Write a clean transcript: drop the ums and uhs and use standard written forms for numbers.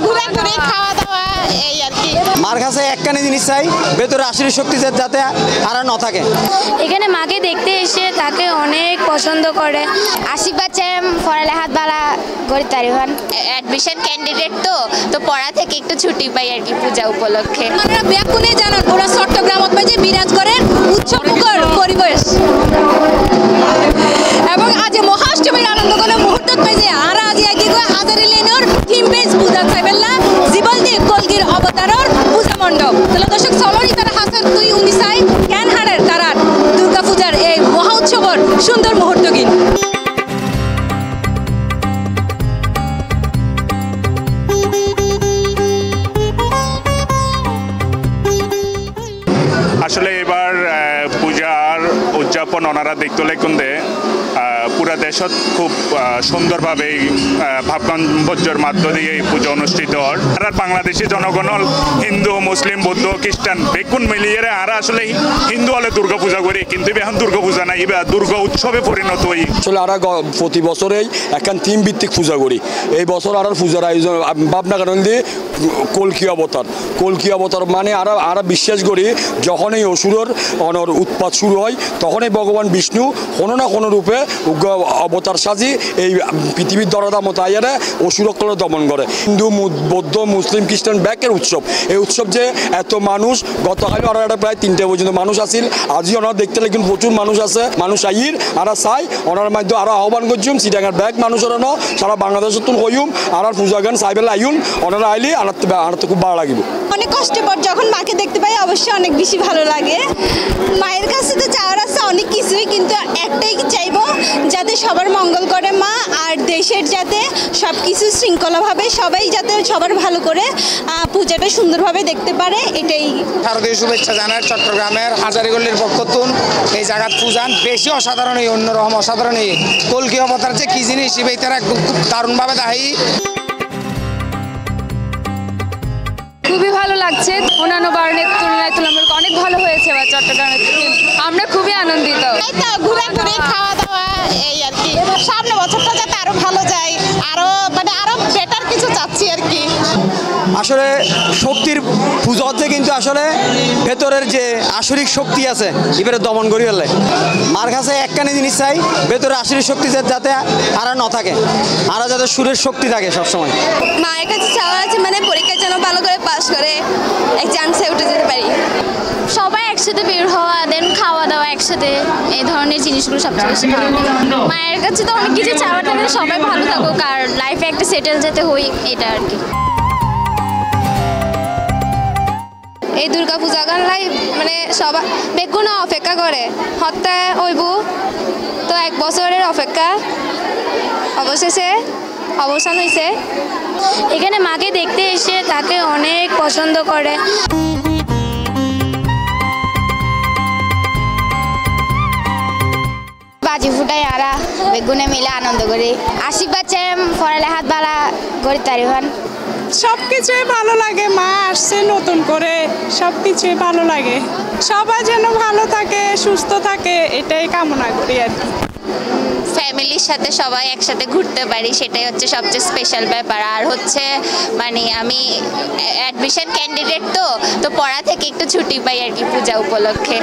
ঘোরাঘুরি খাওয়া দাওয়া এই আর কি। মার কাছে একখানি জিনিস চাই, ভেতরে আশীর্বাদ শক্তি যাতে আর না থাকে। এখানে মাকে দেখতে এসে তাকে অনেক পছন্দ করে, আশীর্বাদ চাই পড়ালেখাত বালা গড়ি তারিবান। অ্যাডমিশন ক্যান্ডিডেট তো পড়া থেকে একটু ছুটি পাই আর কি পূজা উপলক্ষে। আপনারা ব্যাকুনে জানান ওরা চট্টগ্রামত মাঝে বিরাজ করেন উৎসবমুখর পরিবেশ এবং আজ মহাষ্টমীর আনন্দ করে মুহূর্তত মাঝে আর আজ একই হাজারি লেনর থিম বেস পূজা চাইবেলা জীবন দিয়ে কলগির অবতারর পূজা মণ্ডপ। তাহলে দর্শক চলনি তারা হাসান তুই উনি চাই জ্ঞান হারের তারার দুর্গা পূজার এই মহা উৎসবর সুন্দর মুহূর্ত গিন। আসলে এবার পূজার উদযাপন ওনারা দেখতে লেখুন্দে পুরা দেশত খুব সুন্দরভাবে ভাবগম্ভীর্যের মাধ্য দিয়ে এই পুজো অনুষ্ঠিত হয়। আর বাংলাদেশি জনগণ হিন্দু মুসলিম বৌদ্ধ খ্রিস্টান বেকুন মিলিয়ে আর আসলে হিন্দু হলে দুর্গা পূজা করি, কিন্তু এখন দুর্গা পূজা নাই, এবার দুর্গা উৎসবে পরিণত হই। আসলে আর প্রতি বছরেই এখন থিম ভিত্তিক পূজা করি। এই বছর আর পূজার আয়োজন ভাবনা কারণ দিয়ে কলকি অবতার মানে আর বিশ্বাস করি যখন এই অসুরের অনর উৎপাত শুরু হয় তখনই ভগবান বিষ্ণু কোনো না কোনো রূপে অবতার সাজি এই পৃথিবীর দরদা মতো আইয়ারে অসুরকলে দমন করে। হিন্দু বৌদ্ধ মুসলিম খ্রিস্টান ব্যাকের উৎসব, এই উৎসব যে এত মানুষ গতকাল আর একটা প্রায় 3টা পর্যন্ত মানুষ আসিল, আজই ওনারা দেখতে লাগেন প্রচুর মানুষ আছে। মানুষ আইর আর চাই ওনার মাধ্যমে আরও আহ্বান করছুম চিটাঙ্গার ব্যাগ মানুষের সারা বাংলাদেশের তুন হইম আর পূজা গান চাইবেলা আইন ওনারা আইলি আর তো খুব ভালো লাগিব। অনেক কষ্টের পর যখন মাকে দেখতে পাই অবশ্যই অনেক বেশি ভালো লাগে। মায়ের কাছে তো চাওয়ার আছে অনেক কিছুই, কিন্তু একটাই চাইবো যাতে সবার মঙ্গল করে মা, আর দেশের যাতে সব কিছু শৃঙ্খলাভাবে সবাই যাতে সবার ভালো করে পূজাটা সুন্দরভাবে দেখতে পারে, এটাই। শারদীয় শুভেচ্ছা জানার চট্টগ্রামের হাজারিগল্লির পক্ষতুন এই জায়গার পূজান বেশি অসাধারণ, অন্যরকম অসাধারণ। কলকি অবতার যে কি জিনিস এই তারা খুব দারুণভাবে দায়ী। খুবই ভালো লাগছে, অন্যান্য বারের তুলনায় তুলনামূলক অনেক ভালো হয়েছে এবার চট্টগ্রামের। আমরা খুবই আনন্দিত। ঘোরাঘুরি খাওয়া দাওয়া এই আর কি। সামনে বছরটা যাতে আরো ভালো যায়, আরো বেটার কিছু চাচ্ছি আর কি। আসলে শক্তির পুজো হচ্ছে, কিন্তু আসলে ভেতরের যে আসরিক শক্তি আছে এবারে দমন করি হলে মার কাছে একখানি জিনিস চাই, ভেতরে আসরিক শক্তি যাতে আর না থাকে, আর যাতে সুরের শক্তি থাকে সবসময়। মায়ের কাছে চাওয়া আছে মানে পরীক্ষার জন্য ভালো করে পাস করে এক চান্সে উঠে যেতে পারি। সবাই একসাথে বের হওয়া, দেন খাওয়া দাওয়া একসাথে, এই ধরনের জিনিসগুলো সবচেয়ে বেশি ভালো লাগে। মায়ের কাছে তো অনেক কিছু চাওয়ার থাকে, সবাই ভালো থাকুক আর লাইফে একটা সেটেল যাতে হই, এটা আর কি। এই দুর্গা পূজা গানলাই মানে সবাই বেগুন অপেক্ষা করে হত্যা হইব, তো 1 বছরের অপেক্ষা অবশেষে অবসান হয়েছে। এখানে মাকে দেখতে এসে তাকে অনেক পছন্দ করে। বাজি ফুটাই আরা বেগুনে মিলে আনন্দ করি। আশীর্বাদ চাই পড়ালেখাত বালা গড়ি তারিবান। সব কিছুই ভালো লাগে, মা আসছে নতুন করে, সব কিছুই ভালো লাগে। সবাই যেন ভালো থাকে, সুস্থ থাকে, এটাই কামনা করি আর কি। ফ্যামিলির সাথে সবাই একসাথে ঘুরতে পারি, সেটাই হচ্ছে সবচেয়ে স্পেশাল ব্যাপার। আর হচ্ছে মানে আমি অ্যাডমিশন ক্যান্ডিডেট তো পড়া থেকে একটু ছুটি পাই আর কি পূজা উপলক্ষে।